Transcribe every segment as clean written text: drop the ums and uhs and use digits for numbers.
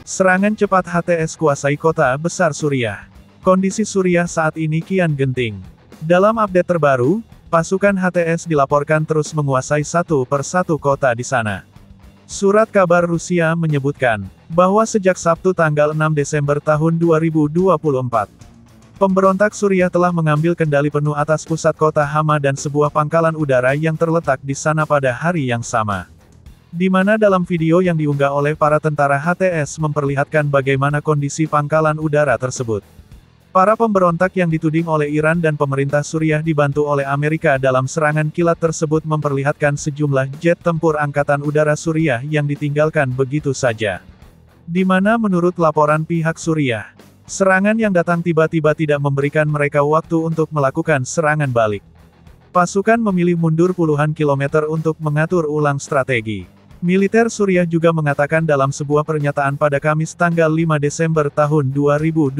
Serangan cepat HTS kuasai kota besar Suriah. Kondisi Suriah saat ini kian genting. Dalam update terbaru, pasukan HTS dilaporkan terus menguasai satu persatu kota di sana. Surat kabar Rusia menyebutkan bahwa sejak Sabtu tanggal 6 Desember tahun 2024, pemberontak Suriah telah mengambil kendali penuh atas pusat kota Hama dan sebuah pangkalan udara yang terletak di sana pada hari yang sama. Di mana dalam video yang diunggah oleh para tentara HTS memperlihatkan bagaimana kondisi pangkalan udara tersebut. Para pemberontak yang dituding oleh Iran dan pemerintah Suriah dibantu oleh Amerika dalam serangan kilat tersebut memperlihatkan sejumlah jet tempur Angkatan Udara Suriah yang ditinggalkan begitu saja. Di mana menurut laporan pihak Suriah, serangan yang datang tiba-tiba tidak memberikan mereka waktu untuk melakukan serangan balik. Pasukan memilih mundur puluhan kilometer untuk mengatur ulang strategi. Militer Suriah juga mengatakan dalam sebuah pernyataan pada Kamis tanggal 5 Desember tahun 2024,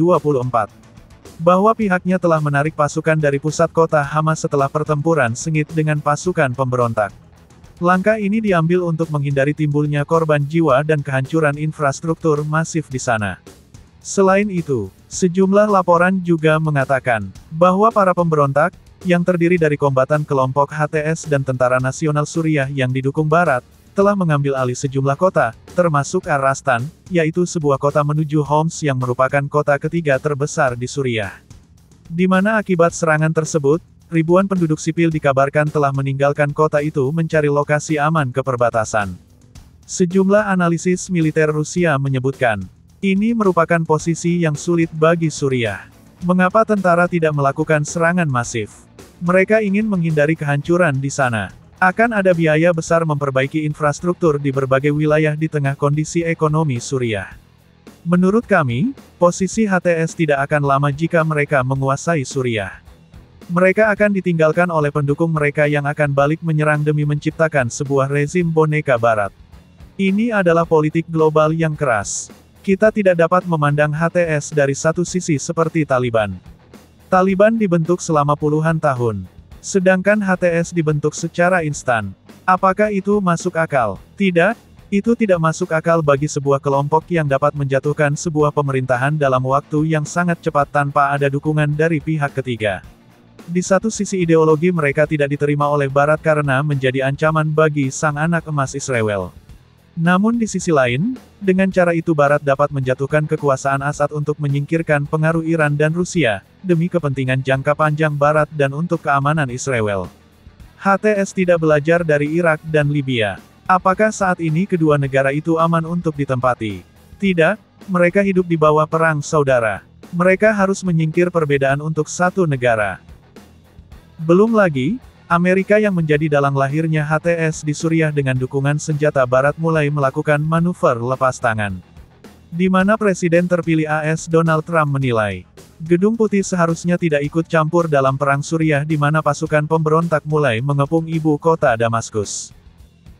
bahwa pihaknya telah menarik pasukan dari pusat kota Hama setelah pertempuran sengit dengan pasukan pemberontak. Langkah ini diambil untuk menghindari timbulnya korban jiwa dan kehancuran infrastruktur masif di sana. Selain itu, sejumlah laporan juga mengatakan bahwa para pemberontak, yang terdiri dari kombatan kelompok HTS dan Tentara Nasional Suriah yang didukung Barat, telah mengambil alih sejumlah kota, termasuk Ar-Rastan, yaitu sebuah kota menuju Homs yang merupakan kota ketiga terbesar di Suriah. Di mana akibat serangan tersebut, ribuan penduduk sipil dikabarkan telah meninggalkan kota itu mencari lokasi aman ke perbatasan. Sejumlah analisis militer Rusia menyebutkan, ini merupakan posisi yang sulit bagi Suriah. Mengapa tentara tidak melakukan serangan masif? Mereka ingin menghindari kehancuran di sana. Akan ada biaya besar memperbaiki infrastruktur di berbagai wilayah di tengah kondisi ekonomi Suriah. Menurut kami, posisi HTS tidak akan lama jika mereka menguasai Suriah. Mereka akan ditinggalkan oleh pendukung mereka yang akan balik menyerang demi menciptakan sebuah rezim boneka barat. Ini adalah politik global yang keras. Kita tidak dapat memandang HTS dari satu sisi seperti Taliban. Taliban dibentuk selama puluhan tahun. Sedangkan HTS dibentuk secara instan. Apakah itu masuk akal? Tidak, itu tidak masuk akal bagi sebuah kelompok yang dapat menjatuhkan sebuah pemerintahan dalam waktu yang sangat cepat tanpa ada dukungan dari pihak ketiga. Di satu sisi ideologi mereka tidak diterima oleh Barat karena menjadi ancaman bagi sang anak emas Israel. Namun di sisi lain, dengan cara itu Barat dapat menjatuhkan kekuasaan Assad untuk menyingkirkan pengaruh Iran dan Rusia, demi kepentingan jangka panjang Barat dan untuk keamanan Israel. HTS tidak belajar dari Irak dan Libya. Apakah saat ini kedua negara itu aman untuk ditempati? Tidak, mereka hidup di bawah perang saudara. Mereka harus menyingkir perbedaan untuk satu negara. Belum lagi, Amerika yang menjadi dalang lahirnya HTS di Suriah dengan dukungan senjata Barat mulai melakukan manuver lepas tangan. Di mana Presiden terpilih AS Donald Trump menilai, Gedung Putih seharusnya tidak ikut campur dalam perang Suriah di mana pasukan pemberontak mulai mengepung ibu kota Damaskus.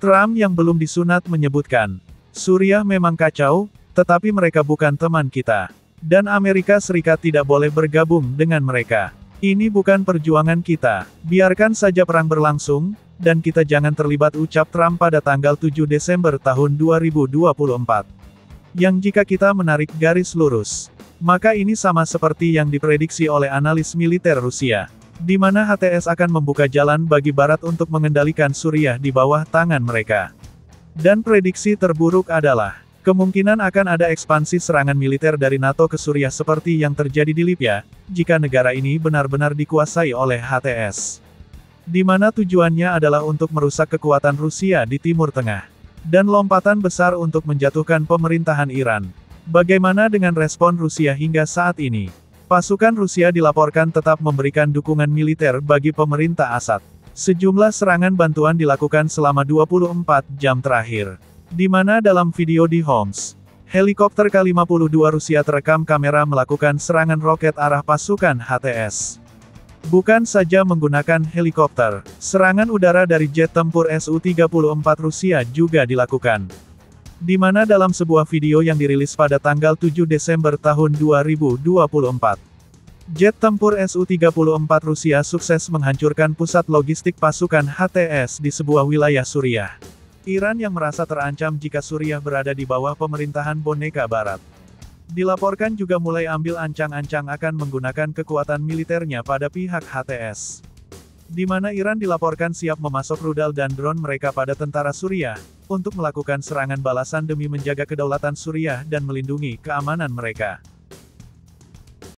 Trump yang belum disunat menyebutkan, Suriah memang kacau, tetapi mereka bukan teman kita. Dan Amerika Serikat tidak boleh bergabung dengan mereka. Ini bukan perjuangan kita, biarkan saja perang berlangsung, dan kita jangan terlibat, ucap Trump pada tanggal 7 Desember tahun 2024. Yang jika kita menarik garis lurus, maka ini sama seperti yang diprediksi oleh analis militer Rusia, di mana HTS akan membuka jalan bagi Barat untuk mengendalikan Suriah di bawah tangan mereka. Dan prediksi terburuk adalah, kemungkinan akan ada ekspansi serangan militer dari NATO ke Suriah seperti yang terjadi di Libya, jika negara ini benar-benar dikuasai oleh HTS. Di mana tujuannya adalah untuk merusak kekuatan Rusia di Timur Tengah. Dan lompatan besar untuk menjatuhkan pemerintahan Iran. Bagaimana dengan respon Rusia hingga saat ini? Pasukan Rusia dilaporkan tetap memberikan dukungan militer bagi pemerintah Assad. Sejumlah serangan bantuan dilakukan selama 24 jam terakhir. Di mana dalam video di Homs, helikopter K-52 Rusia terekam kamera melakukan serangan roket arah pasukan HTS. Bukan saja menggunakan helikopter, serangan udara dari jet tempur Su-34 Rusia juga dilakukan. Di mana dalam sebuah video yang dirilis pada tanggal 7 Desember tahun 2024, jet tempur Su-34 Rusia sukses menghancurkan pusat logistik pasukan HTS di sebuah wilayah Suriah. Iran yang merasa terancam jika Suriah berada di bawah pemerintahan boneka barat. Dilaporkan juga mulai ambil ancang-ancang akan menggunakan kekuatan militernya pada pihak HTS. Di mana Iran dilaporkan siap memasok rudal dan drone mereka pada tentara Suriah, untuk melakukan serangan balasan demi menjaga kedaulatan Suriah dan melindungi keamanan mereka.